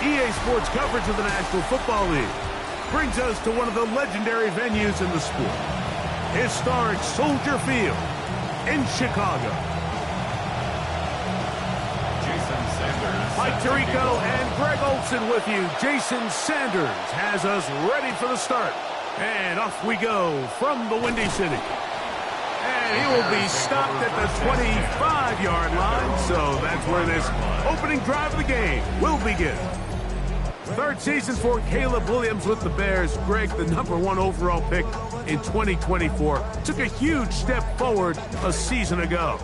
EA Sports coverage of the National Football League brings us to one of the legendary venues in the sport, historic Soldier Field in Chicago. Jason Sanders. Mike Tirico and Greg Olson with you. Jason Sanders has us ready for the start. And off we go from the Windy City. And he will be stopped at the 25-yard line, so that's where this opening drive of the game will begin. Third season for Caleb Williams with the Bears. Greg, the #1 overall pick in 2024, took a huge step forward a season ago.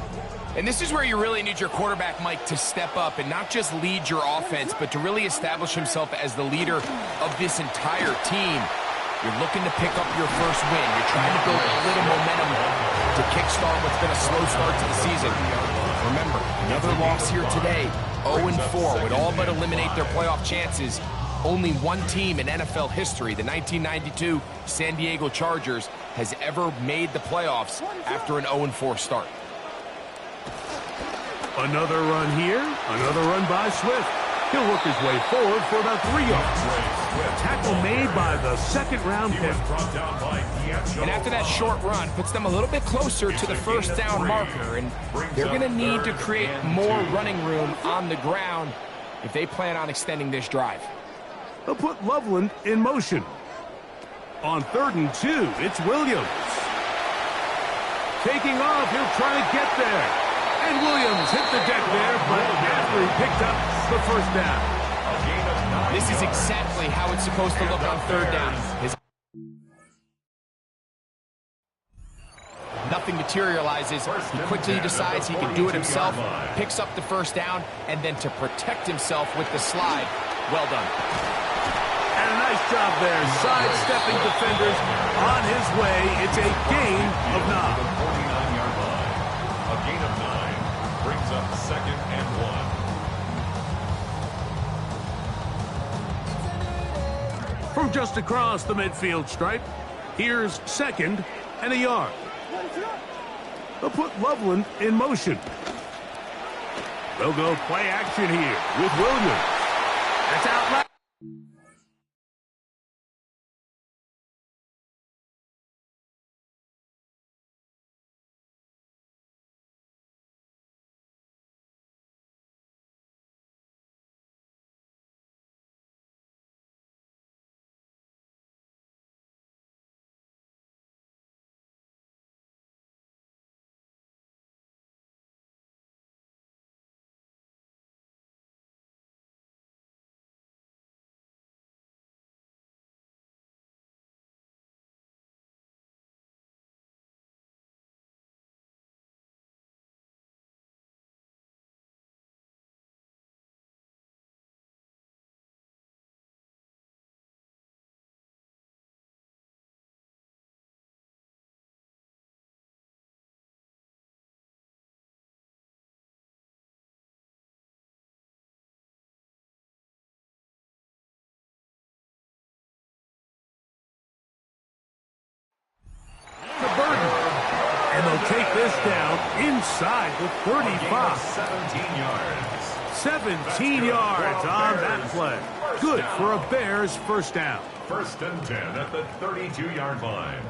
And this is where you really need your quarterback, Mike, to step up and not just lead your offense, but to really establish himself as the leader of this entire team. You're looking to pick up your first win. You're trying to build a little momentum to kickstart what's been a slow start to the season. Remember, another loss here today, 0-4, would all but eliminate their playoff chances. Only one team in NFL history, the 1992 San Diego Chargers, has ever made the playoffs after an 0-4 start. Another run here, another run by Swift. He'll work his way forward for about 3 yards. Tackle made by the second-round pick. And after that short run, puts them a little bit closer to the first down marker, and they're going to need to create more running room on the ground if they plan on extending this drive. They'll put Loveland in motion. On 3rd and 2, it's Williams. Taking off, he'll try to get there. And Williams hit the deck there, but after he picked up the first down. This is exactly how it's supposed to look on 3rd down. Nothing materializes. He quickly decides he can do it himself, picks up the first down, and then to protect himself with the slide. Well done. And a nice job there, sidestepping defenders on his way. It's a gain of 9. A gain of 9 brings up 2nd and 1. From just across the midfield stripe, here's 2nd and a yard. They'll put Loveland in motion. They'll go play action here with Williams. That's out loud. And they'll take this down inside the 35. 17 yards. 17 yards on that play. Good for a Bears first down. 1st and 10 at the 32-yard line.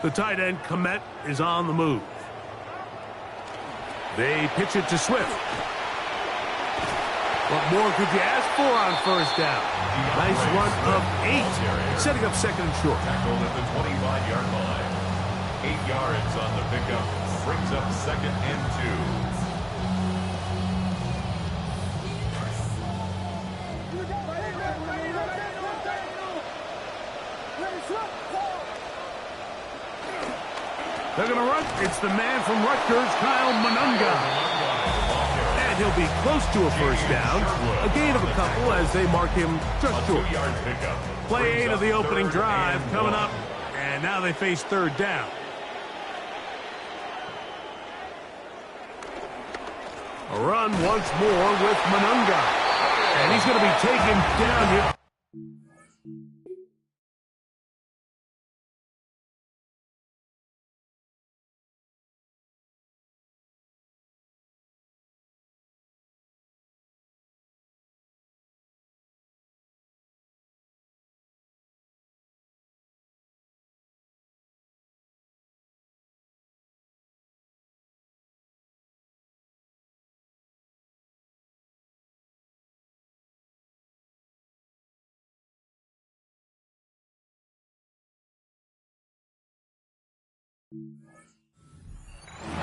The tight end, Komet, is on the move. They pitch it to Swift. What more could you ask for on first down? Nice run of 8, setting up 2nd and short. Tackled at the 25-yard line. 8 yards on the pickup. Brings up 2nd and 2. They're going to run. It's the man from Rutgers, Kyle Monunga. And he'll be close to a first down. A gain of a couple as they mark him just short. Play 8 of the opening drive coming up. And now they face 3rd down. A run once more with Monunga. And he's going to be taken down here.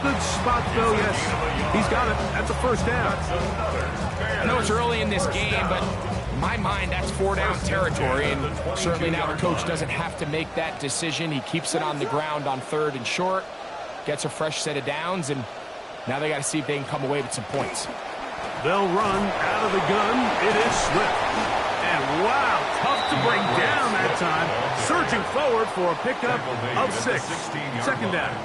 Good spot, though, yes. He's got it. That's a first down. I know it's early in this game, but in my mind, that's 4-down territory, and certainly now the coach doesn't have to make that decision. He keeps it on the ground on 3rd and short, gets a fresh set of downs, and now they got to see if they can come away with some points. They'll run out of the gun. It is Swift. And wow, tough to bring down that time. Surging forward for a pickup of 6. Second down.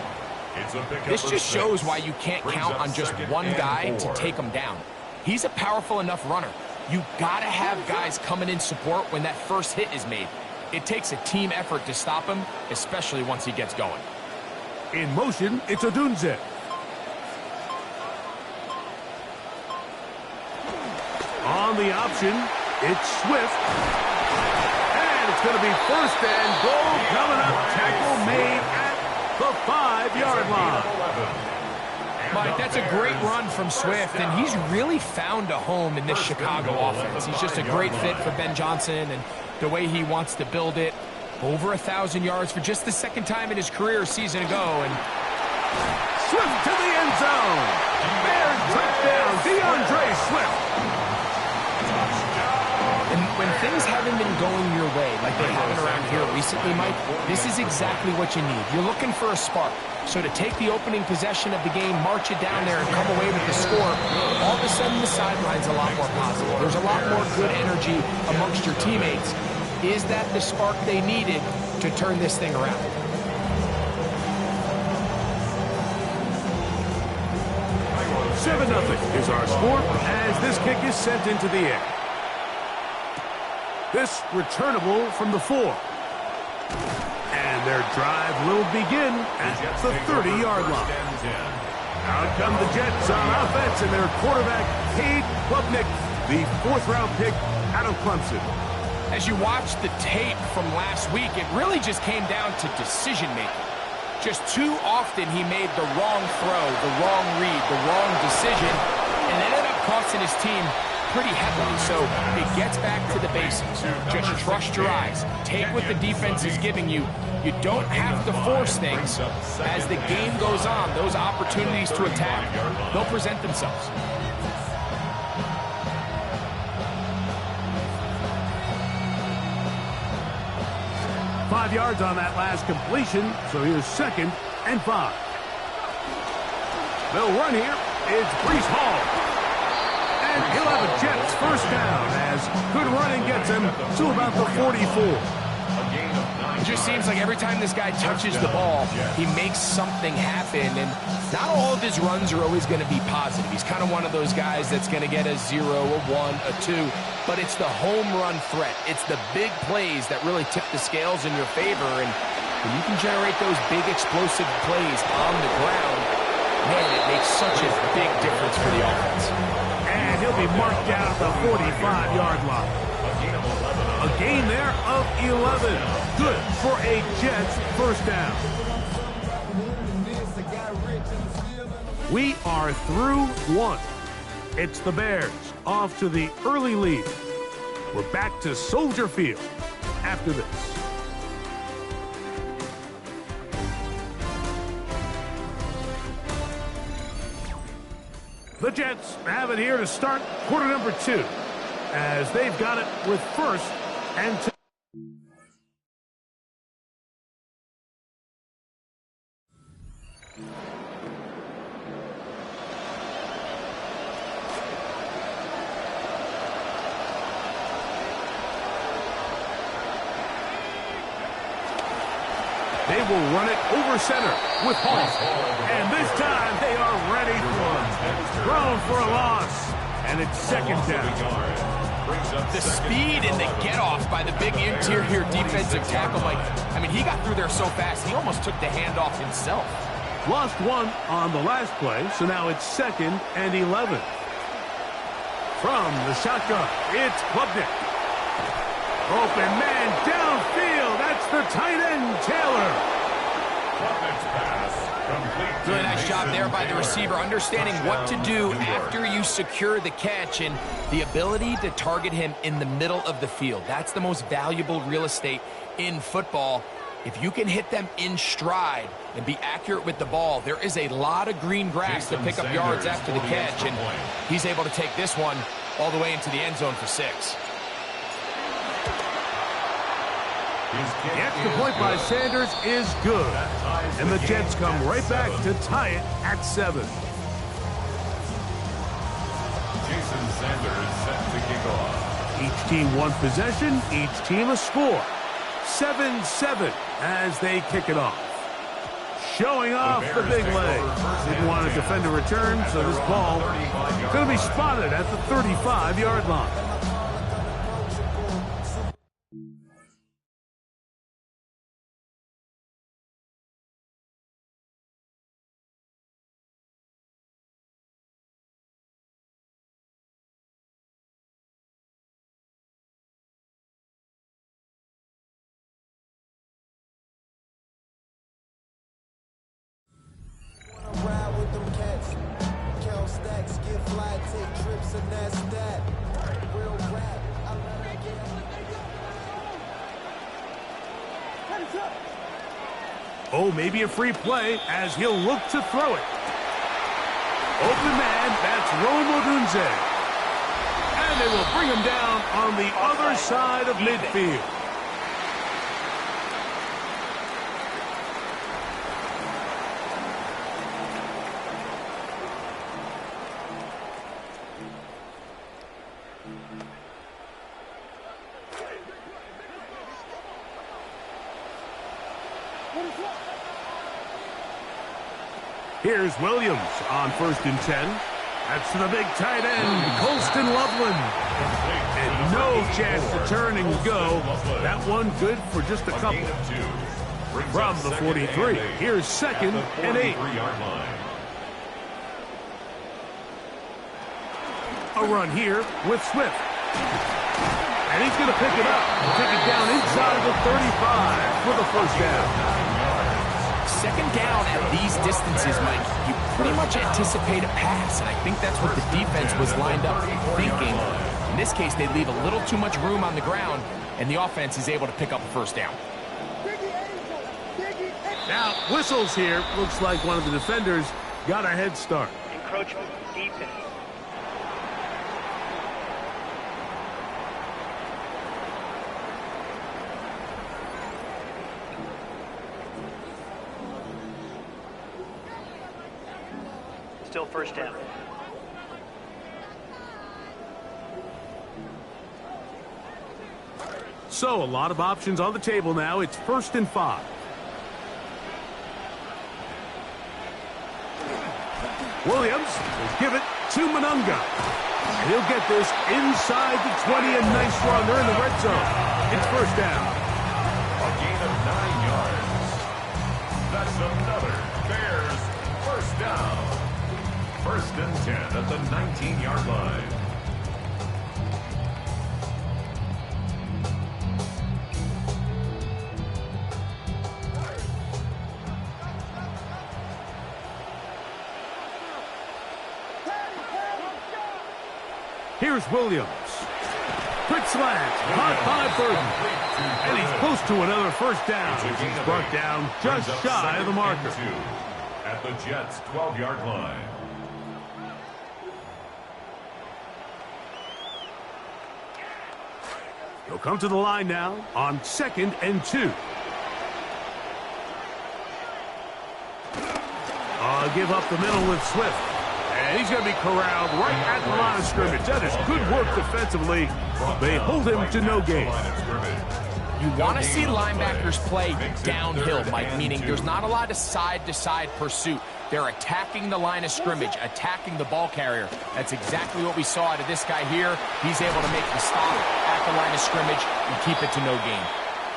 This just shows why you can't count on just one guy to take him down. He's a powerful enough runner. You gotta have guys coming in support when that first hit is made. It takes a team effort to stop him, especially once he gets going. In motion, it's Odunze. On the option, it's Swift. And it's going to be first and goal coming up. Tackle made at the 5-yard line. Mike, that's a great run from Swift, and he's really found a home in this Chicago offense. He's just a great fit for Ben Johnson and the way he wants to build it. Over 1,000 yards for just the second time in his career a season ago. And Swift to the end zone. Bears touchdown, DeAndre Swift. And when things haven't been going your way like they haven't around here recently, Mike, this is exactly what you need. You're looking for a spark. So to take the opening possession of the game, march it down there, and come away with the score, all of a sudden the sideline's a lot more positive. There's a lot more good energy amongst your teammates. Is that the spark they needed to turn this thing around? Seven 0 is our score as this kick is sent into the air. This returnable from the 4. And their drive will begin at the 30-yard line. Out come the Jets on offense and their quarterback, Cade Klubnik, the 4th-round pick out of Clemson. As you watch the tape from last week, it really just came down to decision-making. Just too often he made the wrong throw, the wrong read, the wrong decision, and it ended up costing his team pretty heavily. So it gets back to the basics. Just trust your eyes. Take what the defense is giving you. You don't have to force things. As the game goes on, those opportunities to attack, they'll present themselves. Five yards on that last completion, so here's 2nd and 5. They'll run here. It's Breece Hall. And he'll have a Jets first down as good running gets him to about the 44. It just seems like every time this guy touches the ball, he makes something happen, and not all of his runs are always going to be positive. He's kind of one of those guys that's going to get a 0, a 1, a 2, but it's the home run threat. It's the big plays that really tip the scales in your favor, and when you can generate those big explosive plays on the ground, man, it makes such a big difference for the offense. And he'll be marked down at the 45-yard line. A gain there of 11. Good for a Jets first down. We are through 1. It's the Bears off to the early lead. We're back to Soldier Field after this. The Jets have it here to start quarter number 2 as they've got it with 1st and 2. They will run it over center with Hall. And this time they are ready for him. Thrown for a loss. And it's 2nd down. The speed and the get-off by the big interior defensive tackle. I mean, he got through there so fast, he almost took the handoff himself. Lost 1 on the last play, so now it's 2nd and 11. From the shotgun, it's Klubnik. Open man downfield. That's the tight end, Taylor. Really nice job there by the receiver, understanding what to do after you secure the catch and the ability to target him in the middle of the field. That's the most valuable real estate in football. If you can hit them in stride and be accurate with the ball, there is a lot of green grass to pick up yards after the catch, and he's able to take this one all the way into the end zone for 6. The extra point by Sanders is good, and the Jets come right back to tie it at 7. Jason Sanders set to kick off. Each team one possession, each team a score. 7-7 as they kick it off. Showing off the big leg. Didn't want to defend a return, so this ball is going to be spotted at the 35-yard line. Oh, maybe a free play as he'll look to throw it. Open man, that's Rome Odunze. And they will bring him down on the other side of midfield. Here's Williams on 1st and 10. That's to the big tight end, Colston Loveland. And no chance to turn and go. That one good for just a couple. From the 43, here's 2nd and 8. A run here with Swift. And he's going to pick it up and take it down inside the 35 for the first down. 2nd down at these distances, Mike, you pretty much anticipate a pass, and I think that's what the defense was lined up thinking. In this case, they leave a little too much room on the ground, and the offense is able to pick up a 1st down. Now, whistles here. Looks like one of the defenders got a head start. Encroachment defense. Still 1st down. So, a lot of options on the table now. It's 1st and 5. Williams will give it to Monunga. And he'll get this inside the 20. A nice run. They're in the red zone. It's 1st down. A gain of 9 yards. That's another Bears 1st down. 1st and 10 at the 19-yard line. Here's Williams. Quick slant, caught by Burton. And he's close to another 1st down. He's brought down just shy of the marker. At the Jets' 12-yard line. He'll come to the line now on 2nd and 2. Give up the middle with Swift. And he's going to be corralled right at the line of scrimmage. That is good work defensively. They hold him to no gain. You want to see linebackers play downhill, Mike, meaning there's not a lot of side-to-side pursuit. They're attacking the line of scrimmage, attacking the ball carrier. That's exactly what we saw out of this guy here. He's able to make the stop at the line of scrimmage and keep it to no gain.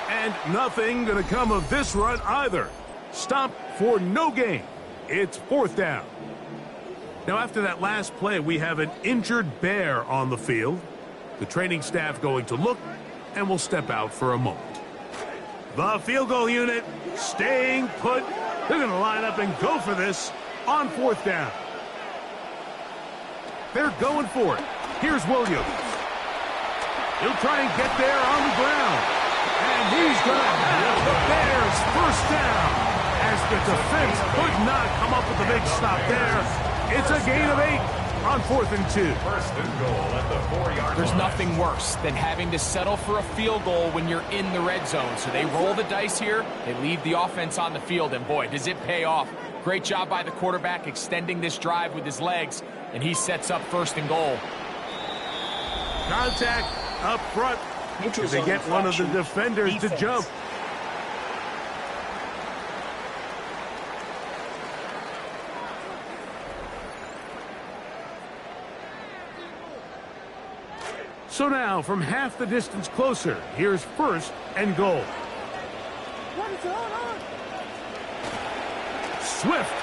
And nothing going to come of this run either. Stop for no gain. It's 4th down. Now, after that last play, we have an injured Bear on the field. The training staff going to look and will step out for a moment. The field goal unit staying put. They're going to line up and go for this on 4th down. They're going for it. Here's Williams. He'll try and get there on the ground. And he's going to have the Bears It's first down as the defense could not come up with a big stop there. It's a gain of 8 on 4th and 2. First and goal at the 4-yard There's line. nothing worse than having to settle for a field goal when you're in the red zone. So they roll the dice here. They leave the offense on the field, and boy, does it pay off. Great job by the quarterback extending this drive with his legs, and he sets up 1st and goal. Contact up front. They get one of the defenders to jump. So now, from half the distance closer, here's 1st and goal. Swift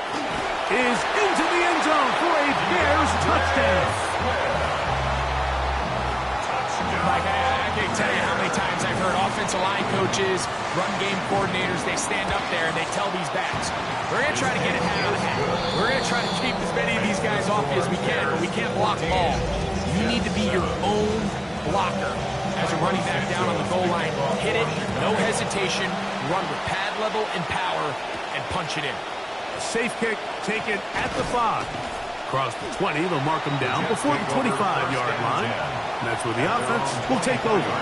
is into the end zone for a Bears touchdown. Like, I can't tell you how many times I've heard offensive line coaches, run game coordinators, they stand up there and they tell these backs, we're going to try to get it hat on hat. We're going to try to keep as many of these guys off you as we can, but we can't block them all. You need to be your own blocker as a running back down on the goal line. Hit it, no hesitation, run with pad level and power, and punch it in. A safe kick taken at the 5. Across the 20, they'll mark them down before the 25-yard line. And that's where the offense will take over.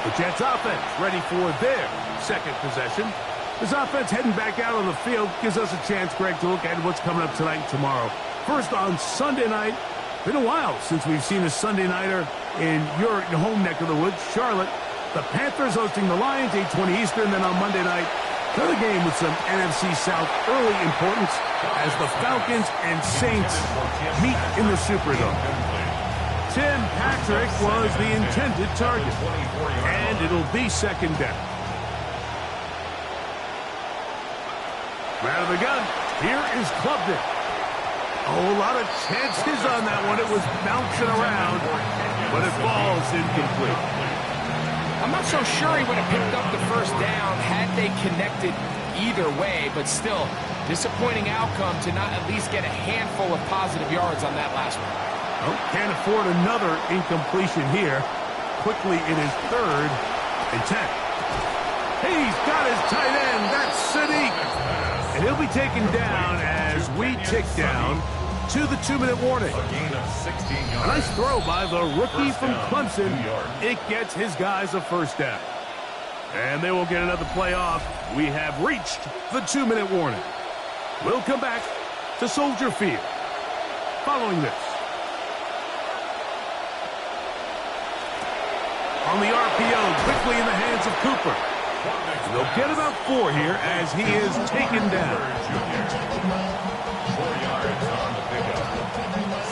The Jets offense ready for their 2nd possession. This offense heading back out on the field gives us a chance, Greg, to look at what's coming up tonight and tomorrow. First on Sunday night. Been a while since we've seen a Sunday nighter in your home neck of the woods, Charlotte. The Panthers hosting the Lions, 8:20 Eastern. Then on Monday night, another game with some NFC South early importance as the Falcons and Saints meet in the Superdome. Tim Patrick was the intended target, and it'll be 2nd down. Out of the gun, here is Klubnik. A lot of chances on that one. It was bouncing around, but it falls incomplete. I'm not so sure he would have picked up the 1st down had they connected either way, but still, disappointing outcome to not at least get a handful of positive yards on that last one. Well, can't afford another incompletion here. Quickly, it is 3rd and 10. He's got his tight end. That's Sadiq. And he'll be taken down as we tick down to the 2-minute warning. A gain of 16 yards. A nice throw by the rookie from Clemson. It gets his guys a 1st down. And they will get another play off. We have reached the 2-minute warning. We'll come back to Soldier Field following this. On the RPO, quickly in the hands of Cooper. They'll get about 4 here as he is taken down. 4 yards on the pickup.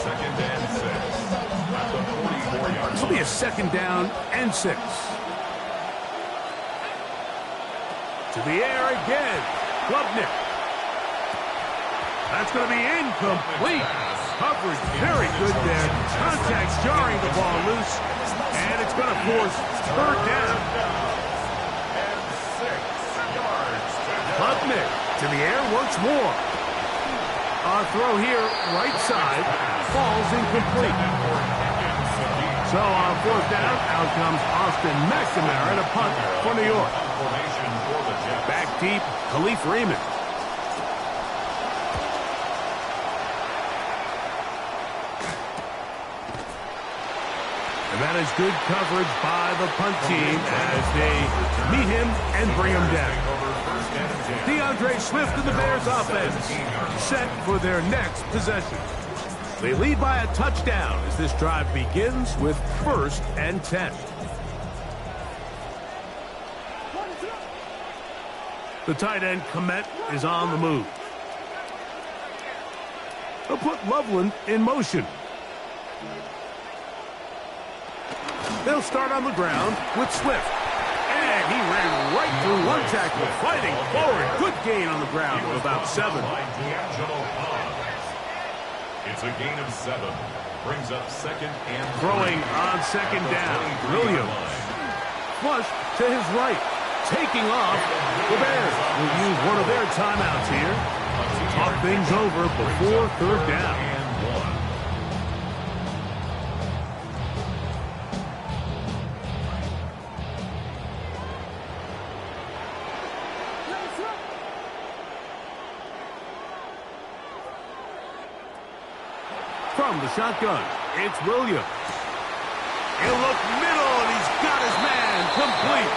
2nd and 6 at the 44-yard This will be a 2nd down and 6. To the air again. Klubnik. That's going to be incomplete. Coverage very good there. Contact jarring the ball loose. And it's going to force 3rd down. and 6 yards. Klubnik to the air once more. Our throw here, right side, falls incomplete. So on 4th down, out comes Austin McNamara to punt for New York. Formation for the Jets. Back deep, Khalif Raymond. And that is good coverage by the punt team as they meet him and bring him down. Over 1st and 10. DeAndre Swift and the Bears offense set for their next possession. They lead by a touchdown as this drive begins with 1st and 10. The tight end, Komet, is on the move. They'll put Loveland in motion. They'll start on the ground with Swift. And he ran right through one tackle, fighting forward. Good gain on the ground of about 7. By D'Angelo Pons. It's a gain of 7. Brings up 2nd and 3. Throwing on 2nd down. Williams. Flush to his right. Taking off. The Bears will use one of their timeouts here. Talk things over before 3rd down. And 1. From the shotgun, it's Williams. He'll look middle, and he's got his man complete.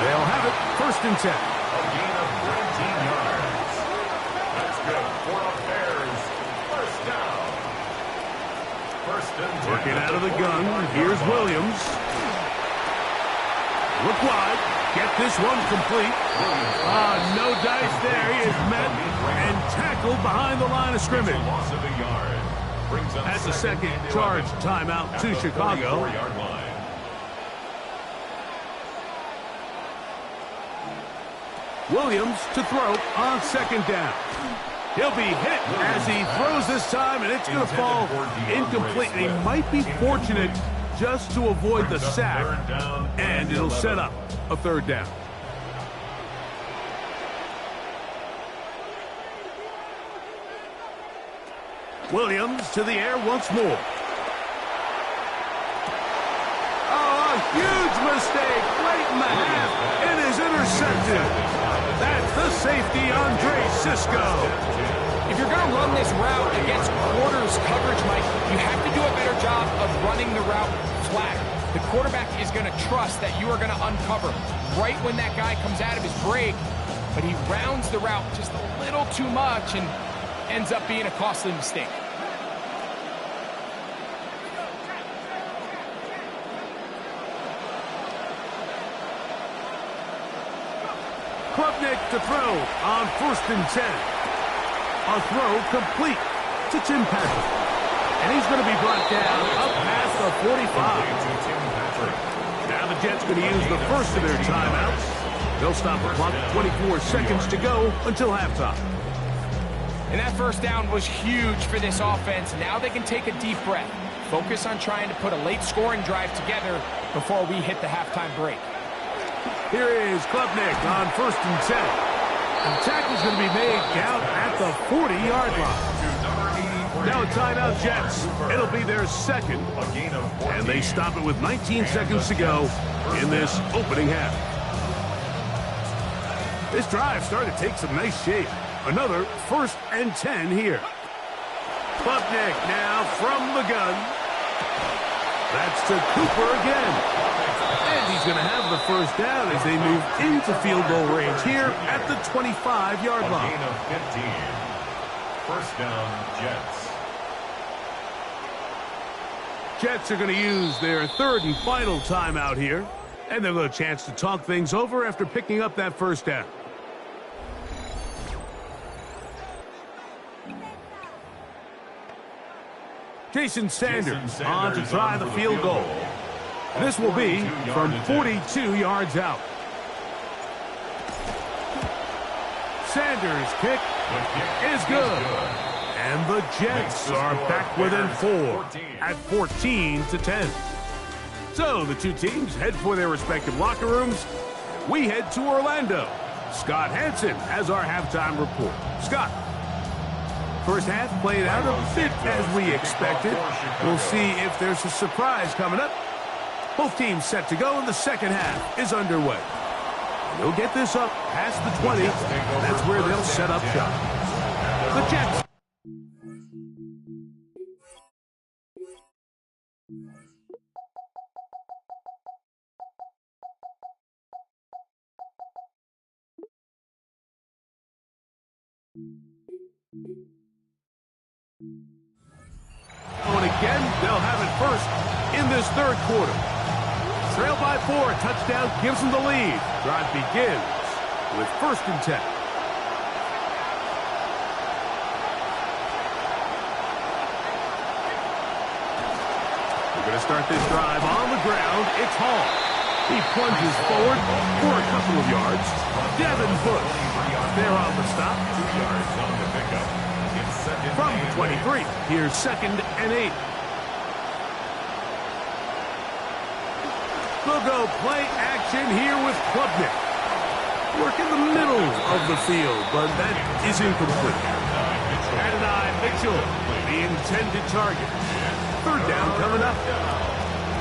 They'll have it first and 10. A gain of 19 yards. That's good for a Bears first down. First and 10. Working out of the gun, here's Williams. Look wide, get this one complete. No dice there, he is met and tackled behind the line of scrimmage. Loss of a yard. That's a second charge timeout to Chicago. Williams to throw on second down. He'll be hit as he throws this time, and it's going to fall incomplete. And he might be fortunate just to avoid the sack, and it'll set up a third down. Williams to the air once more. Oh, a huge mistake late in the half. It is intercepted. That's the safety, Andre Cisco. If you're going to run this route against quarters coverage, Mike, you have to do a better job of running the route flat. The quarterback is going to trust that you are going to uncover right when that guy comes out of his break, but he rounds the route just a little too much and ends up being a costly mistake. Klubnik to throw on first and 10. A throw complete to Tim Patrick. And he's going to be brought down up past the 45. Now the Jets going to use the first of their timeouts. They'll stop the clock, 24 seconds to go until halftime. And that first down was huge for this offense. Now they can take a deep breath. Focus on trying to put a late scoring drive together before we hit the halftime break. Here is Klubnik on first and 10. And the tackle's going to be made down at the 40-yard line. Now a timeout, Jets. It'll be their second. And they stop it with 19 seconds to go in this opening half. This drive started to take some nice shape. Another first and 10 here. Klubnik now from the gun. That's to Cooper again. And he's going to have the first down as they move into field goal range here at the 25-yard line. Gain of 15. First down, Jets. Jets are going to use their third and final timeout here. And they'll have a chance to talk things over after picking up that first down. Jason Sanders on to try the field goal. This will be from 42 yards out. Sanders' kick is good. And the Jets are back within 4 at 14-10. So the two teams head for their respective locker rooms. We head to Orlando. Scott Hansen has our halftime report. Scott. First half played out a bit as we expected. We'll see if there's a surprise coming up. Both teams set to go, and the second half is underway. They'll get this up past the 20. That's where they'll set up shop. The Jets. And again, they'll have it first in this third quarter. Trail by 4, touchdown gives them the lead. Drive begins with first and 10. We're going to start this drive on the ground. It's Hall. He plunges forward for a couple of yards. Devin Bush there on the stop. 2 yards on the pickup. From the 23, here's second and 8. They'll go play action here with Klubnik. Work in the middle of the field, but that is incomplete. Adonai Mitchell, the intended target. Third down coming up.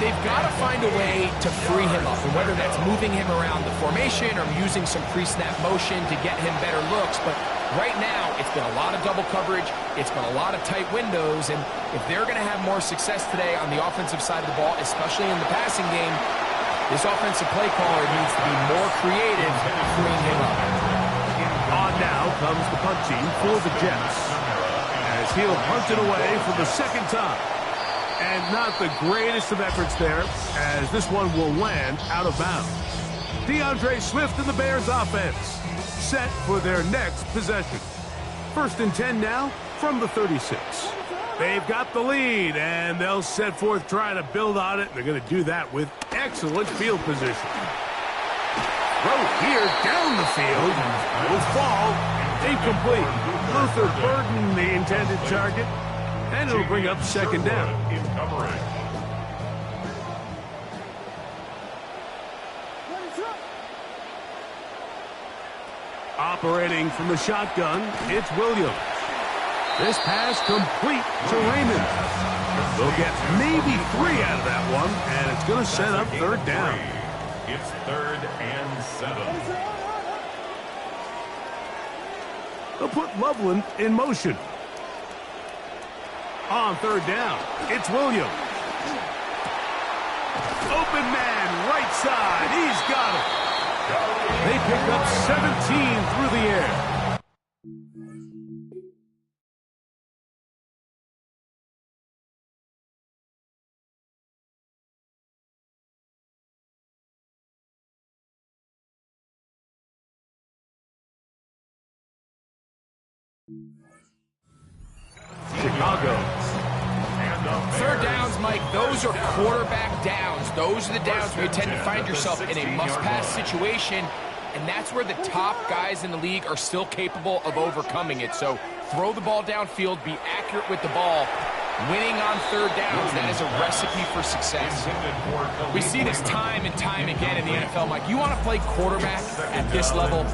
They've got to find a way to free him up, and whether that's moving him around the formation or using some pre-snap motion to get him better looks, but Right now, it's been a lot of double coverage. It's been a lot of tight windows. And if they're going to have more success today on the offensive side of the ball, especially in the passing game, this offensive play caller needs to be more creative freeing him up. On now comes the punt team for the Jets, as he'll punt it away for the second time. And not the greatest of efforts there, as this one will land out of bounds. DeAndre Swift and the Bears offense set for their next possession. 1st and 10 now from the 36. They've got the lead, and they'll set forth trying to build on it. They're going to do that with excellent field position. Throw here down the field. Will fall incomplete. Luther burdened the intended target, and it'll bring up 2nd down. Operating from the shotgun, it's Williams. This pass complete to Raymond. They'll get maybe 3 out of that one, and it's going to set up 3rd down. It's 3rd and 7. They'll put Loveland in motion. On 3rd down, it's Williams. Open man, right side. He's got it. They pick up 17 through the air. Chicago. 3rd downs, Mike, those are quarterback downs. Those are the downs where you tend to find yourself in a must-pass situation, and that's where the top guys in the league are still capable of overcoming it. So throw the ball downfield, be accurate with the ball. Winning on 3rd downs, that is a recipe for success. We see this time and time again in the NFL, Mike. You want to play quarterback at this level,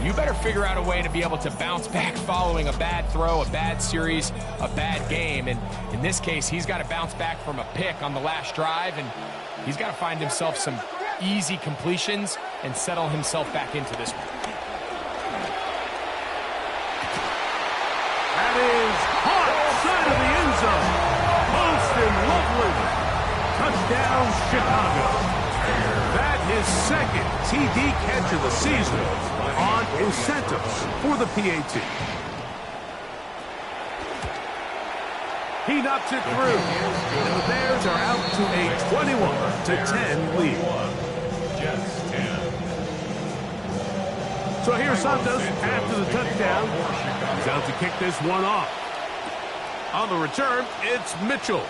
you better figure out a way to be able to bounce back following a bad throw, a bad series, a bad game. And in this case, he's got to bounce back from a pick on the last drive, and he's got to find himself some easy completions and settle himself back into this one. That is hot side of the end zone. Poston Loveland. Touchdown, Chicago. That is 2nd TD catch of the season on incentives for the PAT. He knocks it through, and the Bears are out to a 21-10 lead. Jets 10. So here's Santos after the touchdown. He's out to kick this one off. On the return, it's Mitchell.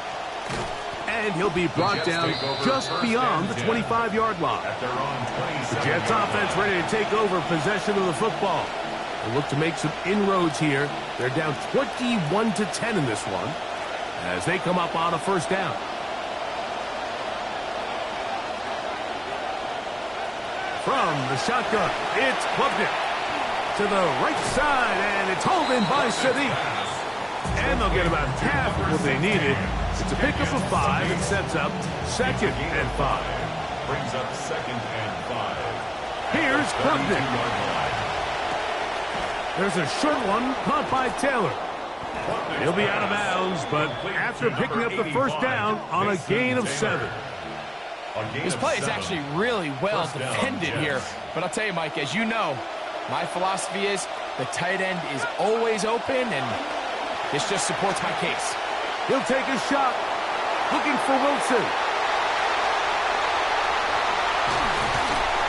And he'll be brought down just beyond the 25-yard line. The Jets offense ready to take over possession of the football. They look to make some inroads here. They're down 21-10 in this one as they come up on a 1st down. From the shotgun, it's Klubnik to the right side, and it's hauled in by Sadiq. And they'll get about half of what they needed. It's a pickup of 5 and sets up 2nd and 5. Brings up 2nd and 5. Here's Klubnik. There's a short one caught by Taylor. He'll be out of bounds, but after picking up the 1st down on a gain of 7. This play is actually really well defended here. But I'll tell you, Mike, as you know, my philosophy is the tight end is always open, and this just supports my case. He'll take a shot, looking for Wilson.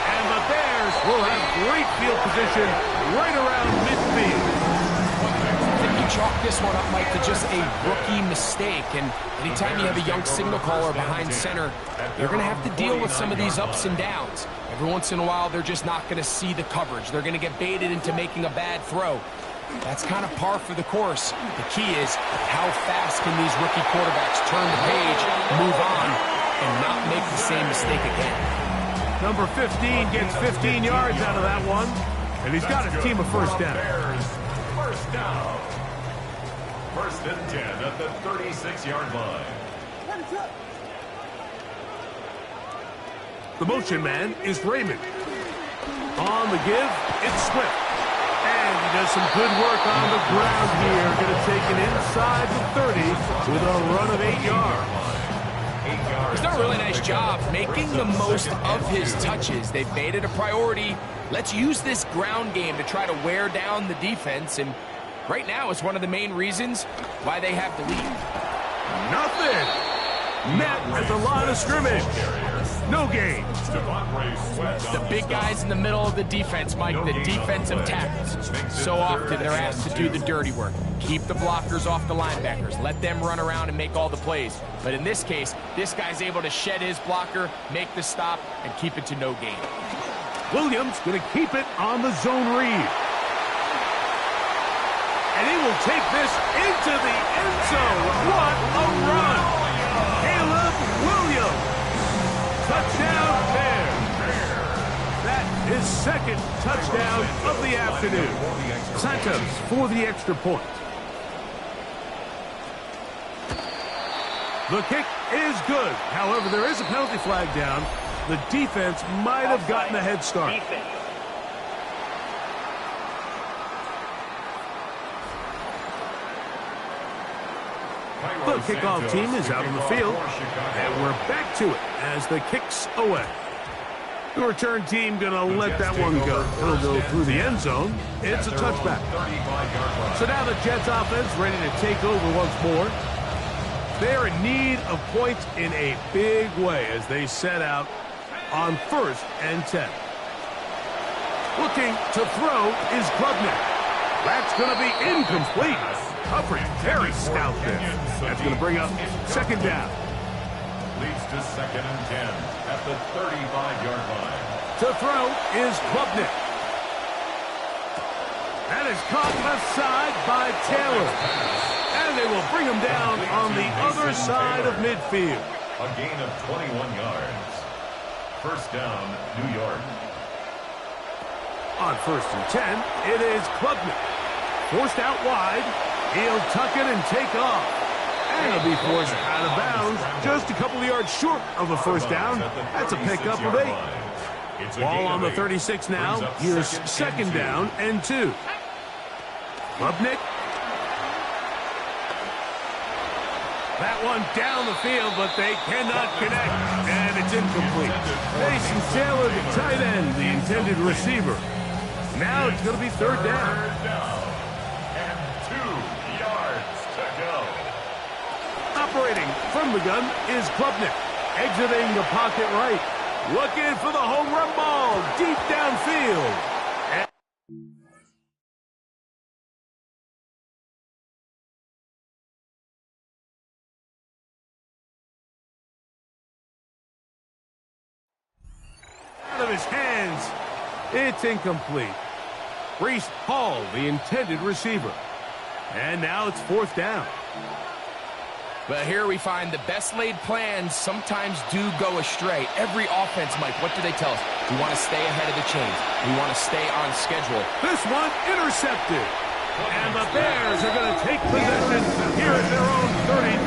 And the Bears will have great field position right around midfield. Chalk this one up, Mike, to just a rookie mistake. And anytime you have a young signal caller behind center, you're going to have to deal with some of these ups and downs. Every once in a while, they're just not going to see the coverage. They're going to get baited into making a bad throw. That's kind of par for the course. The key is how fast can these rookie quarterbacks turn the page, move on, and not make the same mistake again. Number 15 gets 15 yards out of that one, and he's got a team of 1st down. 1st down. 1st and 10 at the 36-yard line. The motion man is Raymond. On the give, it's Swift. And he does some good work on the ground here. Going to take it inside the 30 with a run of 8 yards. He's done a really nice job making the most of his touches. They've made it a priority. Let's use this ground game to try to wear down the defense. And right now, it's one of the main reasons why they have the lead. Nothing. Met at the line of scrimmage. No gain. The big guys in the middle of the defense, Mike, the defensive tackles. So often they're asked to do the dirty work. Keep the blockers off the linebackers. Let them run around and make all the plays. But in this case, this guy's able to shed his blocker, make the stop, and keep it to no gain. Williams going to keep it on the zone read. And he will take this into the end zone. What a run. Caleb Williams. Touchdown Bears. That is second touchdown of the afternoon. Santos for the extra point. The kick is good. However, there is a penalty flag down. The defense might have gotten a head start. The kickoff team is out on the field, and we're back to it as the kick's away. The return team going to let that one go. It'll go through the end zone. It's a touchback. So now the Jets offense ready to take over once more. They're in need of points in a big way as they set out on 1st and 10. Looking to throw is Klubnik. That's going to be incomplete. Coverage very stout there. That's going to bring up second down. Leads to 2nd and 10 at the 35-yard line. To throw is Klubnik. That is caught left side by Taylor. And they will bring him down on the other side of midfield. A gain of 21 yards. First down, New York. On 1st and 10, it is Klubnik. Forced out wide. He'll tuck it and take off. And he'll be forced out of bounds. Just a couple of yards short of a first down. That's a pickup of 8. Ball on the 36 now. Here's second down and 2. Klubnik. That one down the field, but they cannot connect. And it's incomplete. Mason Taylor, the tight end, the intended receiver. Now it's going to be third down. Operating from the gun is Klubnik. Exiting the pocket right. Looking for the home run ball deep downfield. Out of his hands. It's incomplete. Breece Hall, the intended receiver. And now it's 4th down. But here we find the best laid plans sometimes do go astray. Every offense, Mike, what do they tell us? We want to stay ahead of the chains. We want to stay on schedule. This one intercepted. And the Bears are going to take possession here at their own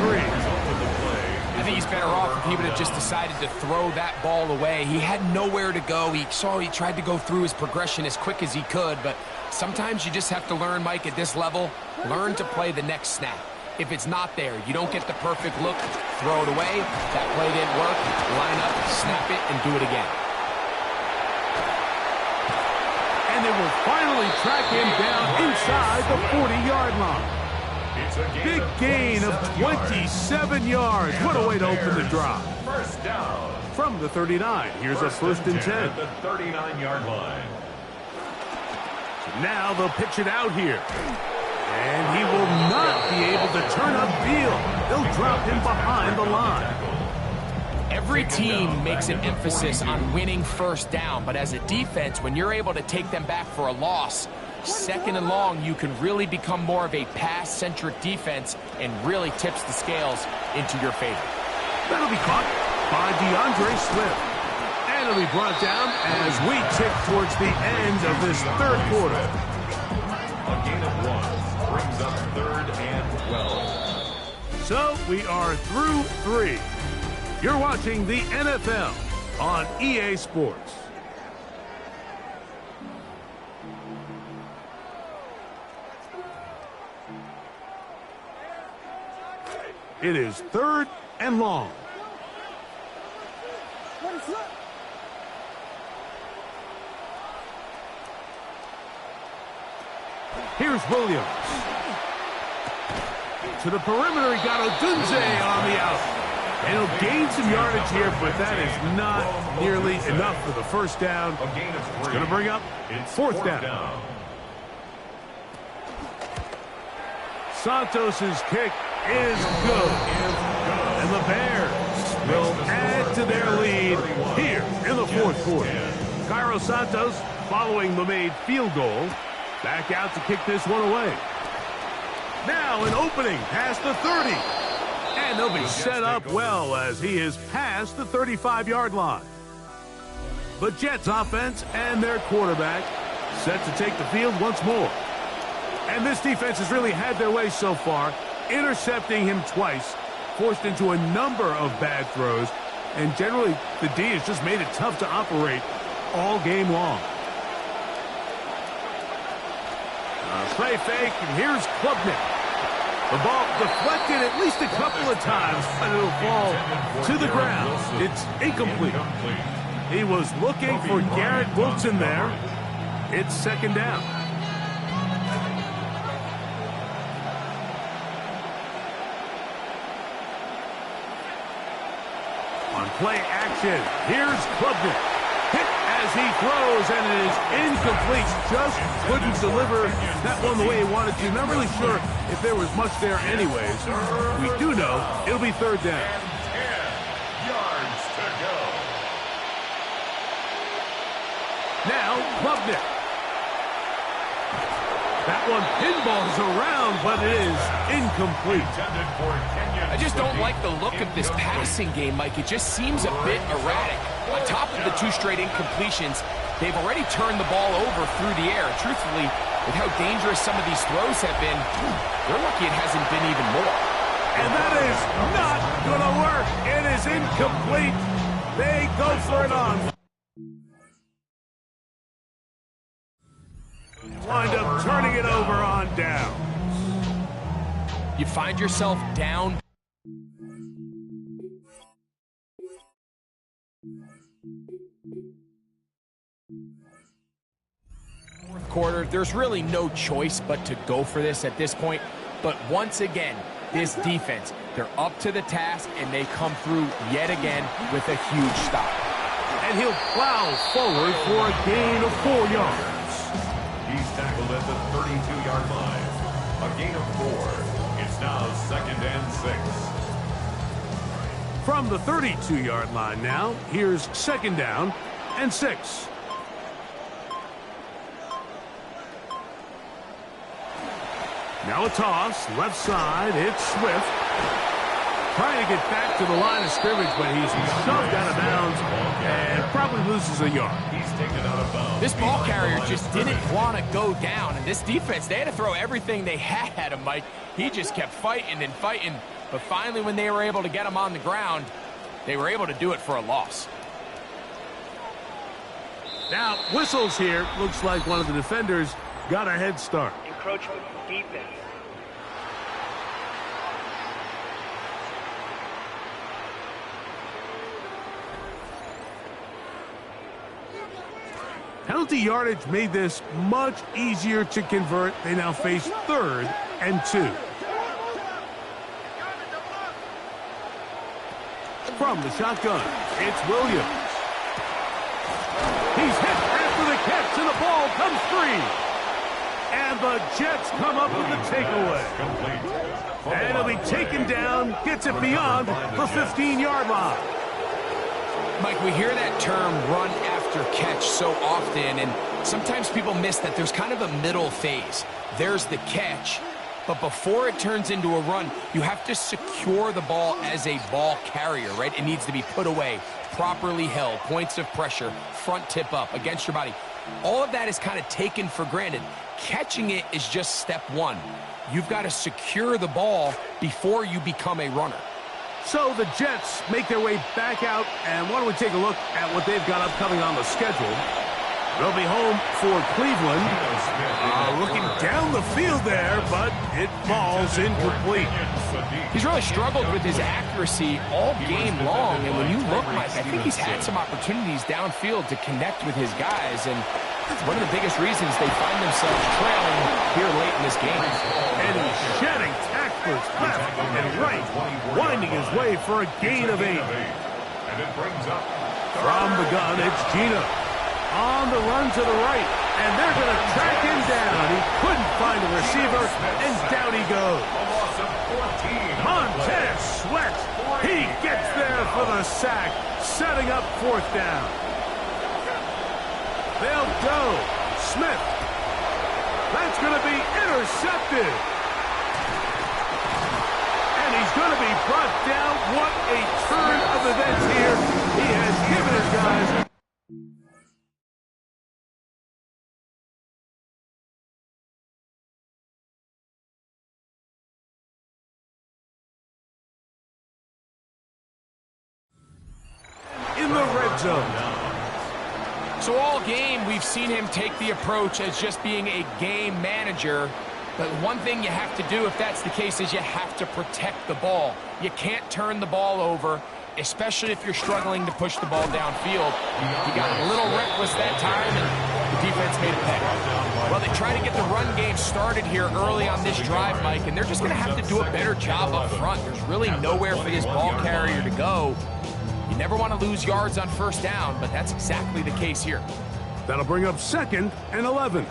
33. I think he's better off if he would have just decided to throw that ball away. He had nowhere to go. He tried to go through his progression as quick as he could. But sometimes you just have to learn, Mike, at this level, learn to play the next snap. If it's not there, you don't get the perfect look, throw it away. That play didn't work. Line up, snap it, and do it again. And they will finally track him down inside the 40-yard line. Big gain of 27 yards. What a way to open the drive. First down. From the 39, here's a 1st and 10. At the 39-yard line. Now they'll pitch it out here. And he will not be able to turn upfield. They'll drop him behind the line. Every team makes an emphasis on winning first down, but as a defense, when you're able to take them back for a loss, 2nd and long, you can really become more of a pass-centric defense and really tips the scales into your favor. That'll be caught by DeAndre Swift. And it'll be brought down as we tick towards the end of this 3rd quarter. A gain of 1 brings up 3rd and 12. So we are through 3. You're watching the NFL on EA Sports. It is 3rd and long. Here's Williams. To the perimeter, he got Odunze on the out. And he'll gain some yardage here, but that is not nearly enough for the first down. It's going to bring up 4th down. Santos' kick is good. And the Bears will add to their lead here in the 4th quarter. Cairo Santos, following the made field goal, back out to kick this one away. Now an opening past the 30. And they'll be set up well as he is past the 35-yard line. The Jets offense and their quarterback set to take the field once more. And this defense has really had their way so far, intercepting him twice, forced into a number of bad throws, and generally the D has just made it tough to operate all game long. Play fake, and here's Klubnik. The ball deflected at least a couple of times, and it'll fall to the ground. It's incomplete. He was looking for Garrett Wilson there. It's 2nd down. On play action, here's Klubnik. Hit as he throws, and it is incomplete. Just couldn't deliver that one the way he wanted to. Not really sure if there was much there anyways. We do know it'll be 3rd down. 10 yards to go. Now, Klubnik. That one pinballs around, but it is incomplete. I just don't like the look of this passing game, Mike. It just seems a bit erratic. On top of the 2 straight incompletions, they've already turned the ball over through the air. Truthfully, with how dangerous some of these throws have been, they're lucky it hasn't been even more. And that is not going to work. It is incomplete. They go for it on. Wind up turning it over on down. You find yourself down. Fourth quarter, there's really no choice but to go for this at this point. But once again, this defense, they're up to the task, and they come through yet again with a huge stop. And he'll plow forward for a gain of 4 yards. He's tackled at the 32-yard line. A gain of 4. It's now 2nd and 6. From the 32-yard line now, here's 2nd down and 6. Now a toss, left side, it's Swift. Trying to get back to the line of scrimmage, but he's shoved out of bounds and probably loses a yard. He's taken out of bounds. This ball carrier just didn't want to go down, and this defense, they had to throw everything they had at him, Mike. He just kept fighting and fighting, but finally when they were able to get him on the ground, they were able to do it for a loss. Now, whistles here. Looks like one of the defenders got a head start. Encroachment defense. Penalty yardage made this much easier to convert. They now face 3rd and 2. From the shotgun, it's Williams. He's hit after the catch, and the ball comes free. And the Jets come up with the takeaway. And he'll be taken down, gets it beyond the 15-yard line. Mike, we hear that term run after catch so often, and sometimes people miss that there's kind of a middle phase. There's the catch, but before it turns into a run, you have to secure the ball as a ball carrier, right? It needs to be put away, properly held, points of pressure, front tip up against your body. All of that is kind of taken for granted. Catching it is just step 1. You've got to secure the ball before you become a runner. So the Jets make their way back out, and why don't we take a look at what they've got upcoming on the schedule. They'll be home for Cleveland. Looking down the field there, but it falls incomplete. He's really struggled with his accuracy all game long, and when you look, Mike, I think he's had some opportunities downfield to connect with his guys, and that's one of the biggest reasons they find themselves trailing here late in this game. And he's shedding tacklers left and right, winding his way for a gain of 8. And it brings up From the gun, it's Gino. On the run to the right, and they're going to track him down. He couldn't find a receiver, and down he goes. a loss of 14. Montez Sweat. He gets there for the sack, setting up 4th down. They'll go. Smith. That's going to be intercepted. And he's going to be brought down. What a turn of events here. He has given his guys. In the red zone. So all game, we've seen him take the approach as just being a game manager. But one thing you have to do if that's the case is you have to protect the ball. You can't turn the ball over, especially if you're struggling to push the ball downfield. He got a little reckless that time, and the defense made a pay. Well, they try to get the run game started here early on this drive, Mike, and they're just going to have to do a better job up front. There's really nowhere for this ball carrier to go. You never want to lose yards on 1st down, but that's exactly the case here. That'll bring up 2nd and 11.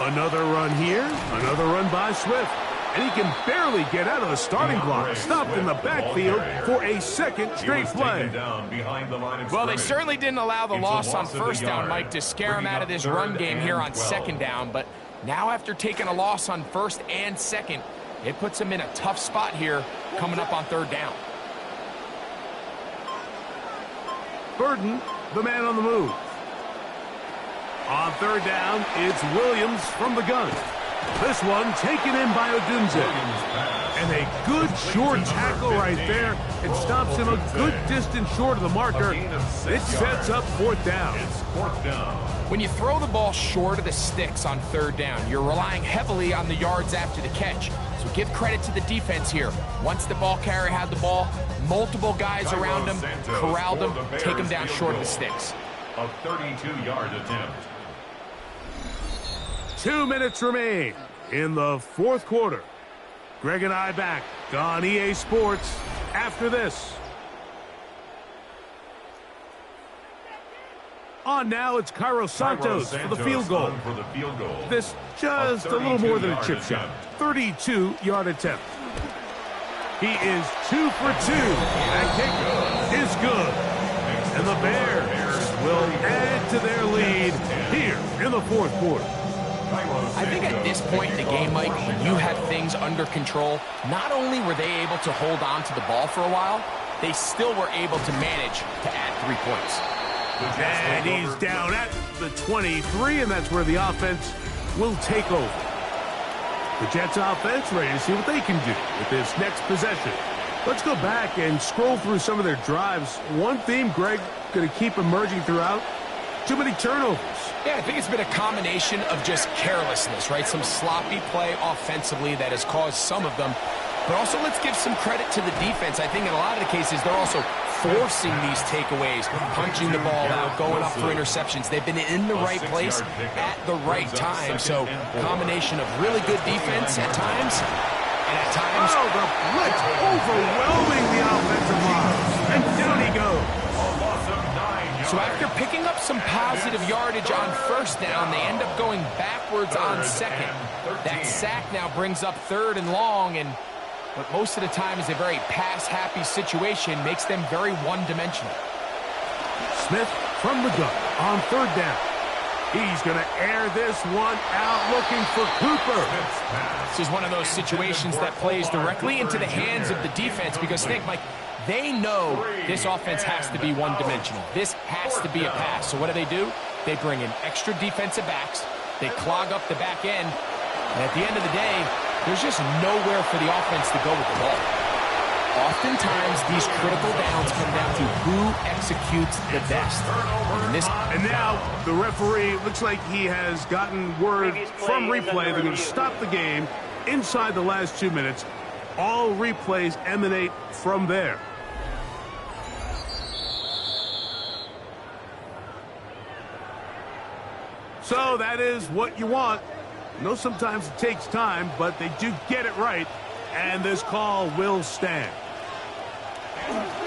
Another run here, another run by Swift. And he can barely get out of the starting block. Stopped in the backfield for a 2nd straight play. Well, they certainly didn't allow the loss on 1st down, Mike, to scare him out of this run game here on 2nd down. But now after taking a loss on 1st and 2nd, it puts him in a tough spot here coming up on 3rd down. Burden, the man on the move. On 3rd down, it's Williams from the gun. This one taken in by Odunze. And a good short tackle right there. It stops him a good distance short of the marker. It sets up 4th down. When you throw the ball short of the sticks on 3rd down, you're relying heavily on the yards after the catch. So give credit to the defense here. Once the ball carrier had the ball, multiple guys around him, corralled him, take him down short of the sticks. A 32-yard attempt. 2 minutes remain in the 4th quarter. Greg and I back on EA Sports after this. On now, it's Cairo Santos for the field goal. This just a little more than a chip shot. 32-yard attempt. He is 2 for 2. That kick is good. And the Bears will add to their lead here in the 4th quarter. I think at this point in the game, Mike, when you have things under control, not only were they able to hold on to the ball for a while, they still were able to manage to add 3 points. And he's down at the 23, and that's where the offense will take over. The Jets offense ready to see what they can do with this next possession. Let's go back and scroll through some of their drives. One theme, Greg, going to keep emerging throughout. Too many turnovers. Yeah, I think it's been a combination of just carelessness, right? Some sloppy play offensively that has caused some of them. But also, let's give some credit to the defense. I think in a lot of the cases, they're also forcing these takeaways, punching the ball out, going up for interceptions. They've been in the right place at the right time. So, combination of really good defense at times, and at times... Oh, the blitz overwhelming the offensive line. And down he goes. So after picking up some positive yardage on 1st down, they end up going backwards on 2nd. That sack now brings up 3rd and long, and what most of the time is a very pass-happy situation makes them very one-dimensional. Smith from the gun on 3rd down. He's going to air this one out looking for Cooper. This is one of those situations that plays directly into the hands of the defense because, think, Mike, they know this offense has to be one-dimensional. This has to be a pass. So what do? They bring in extra defensive backs. They clog up the back end. And at the end of the day, there's just nowhere for the offense to go with the ball. Oftentimes, these critical downs come down to who executes the best. And now the referee looks like he has gotten word from replay. They're going to stop the game inside the last 2 minutes. All replays emanate from there. So that is what you want. I know sometimes it takes time, but they do get it right. And this call will stand.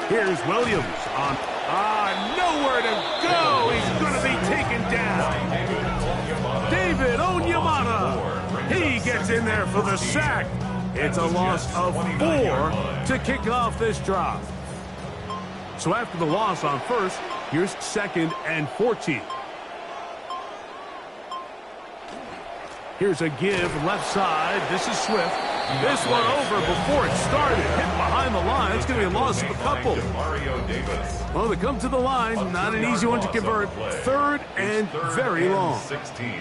Here's Williams on. Nowhere to go. He's going to be taken down. David Onyemata. He gets in there for the sack. It's a loss of 4 to kick off this drive. So after the loss on first, here's 2nd and 14. Here's a give left side. This is Swift. This one over before it started. Hit behind the line. It's going to be a loss of a couple. Well, they come to the line. Not an easy one to convert. 3rd and very long. 16.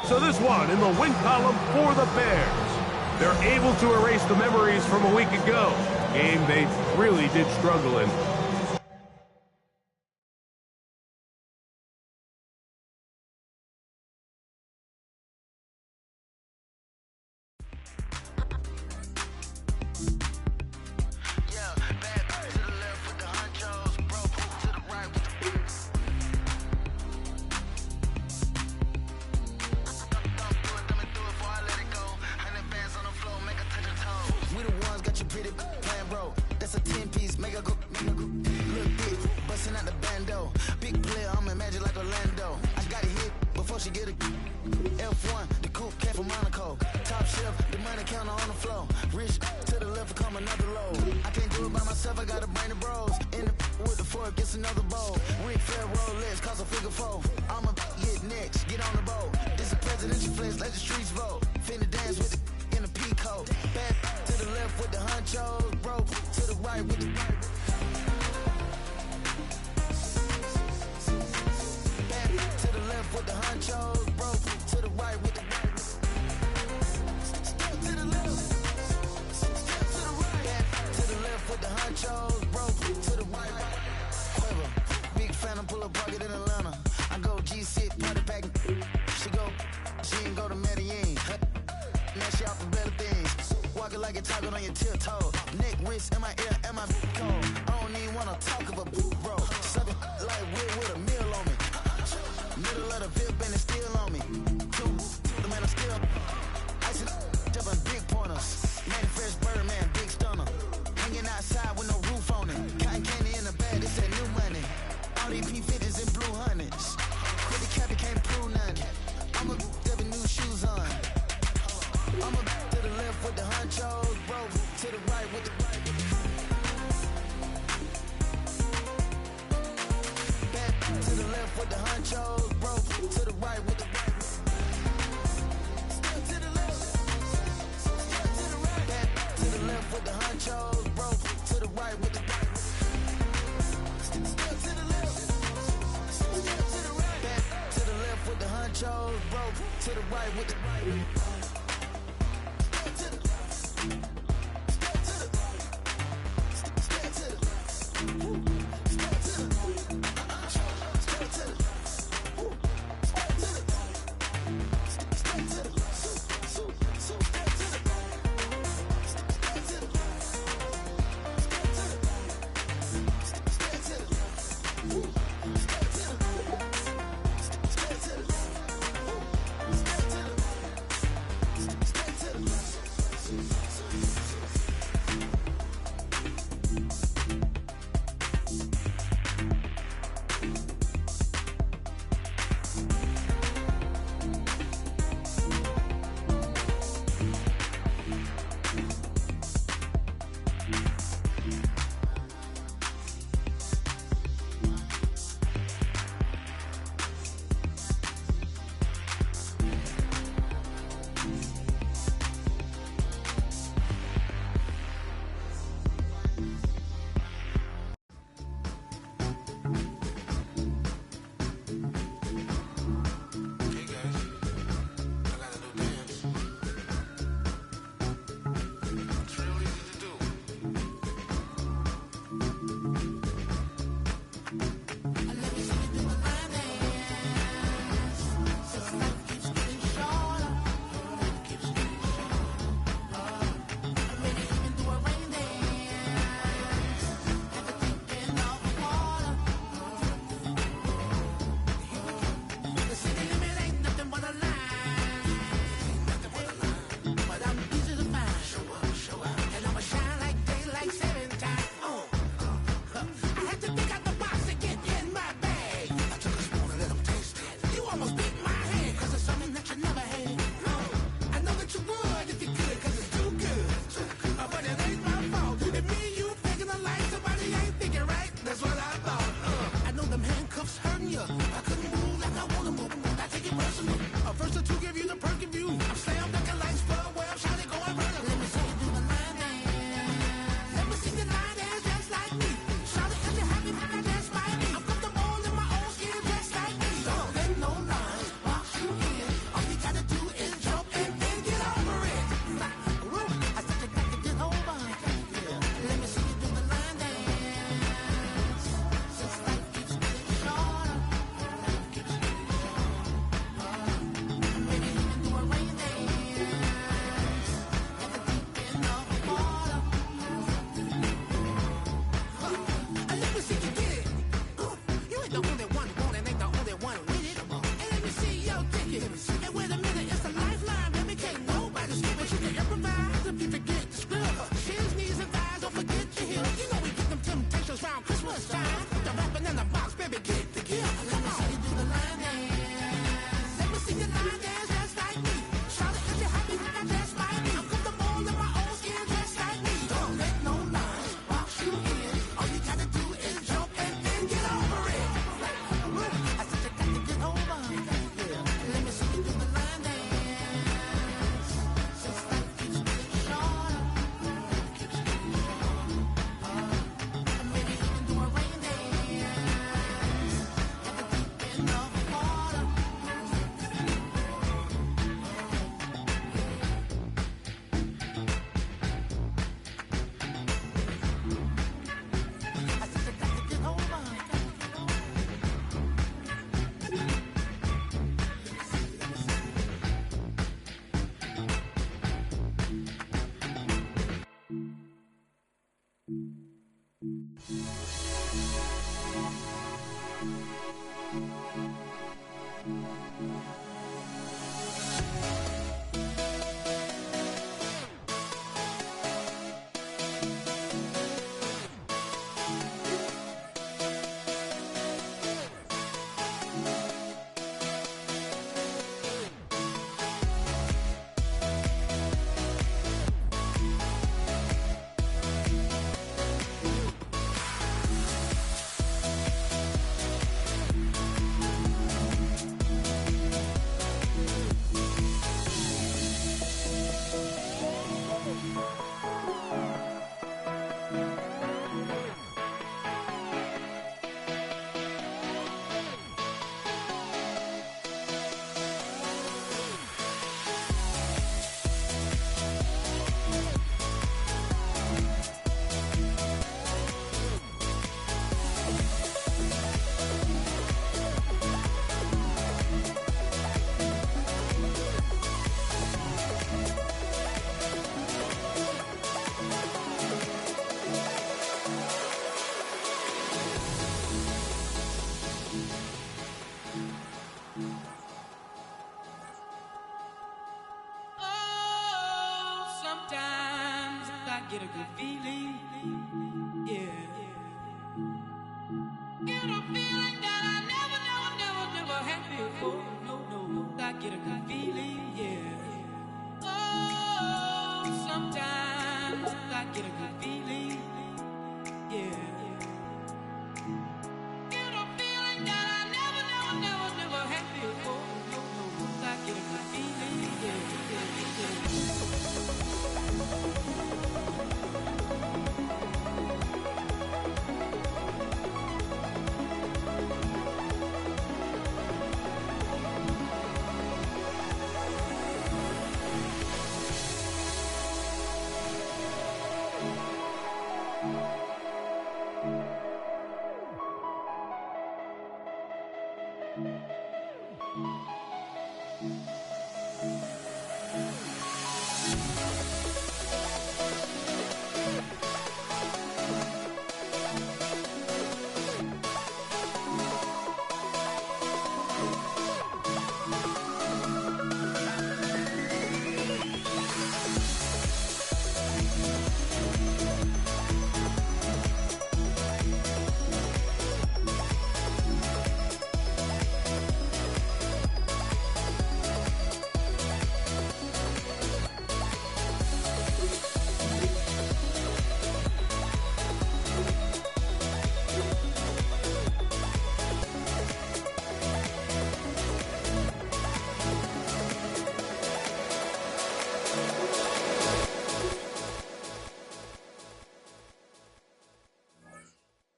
So this one in the win column for the Bears. They're able to erase the memories from a week ago. Game they really did struggle in. Oh, sometimes I get a good feeling, yeah. Get a feeling that I never had before. No, I get a good feeling, yeah. Oh, sometimes I get a good feeling, yeah. Get a feeling that I never had before. No, I get a good feeling, yeah.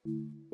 you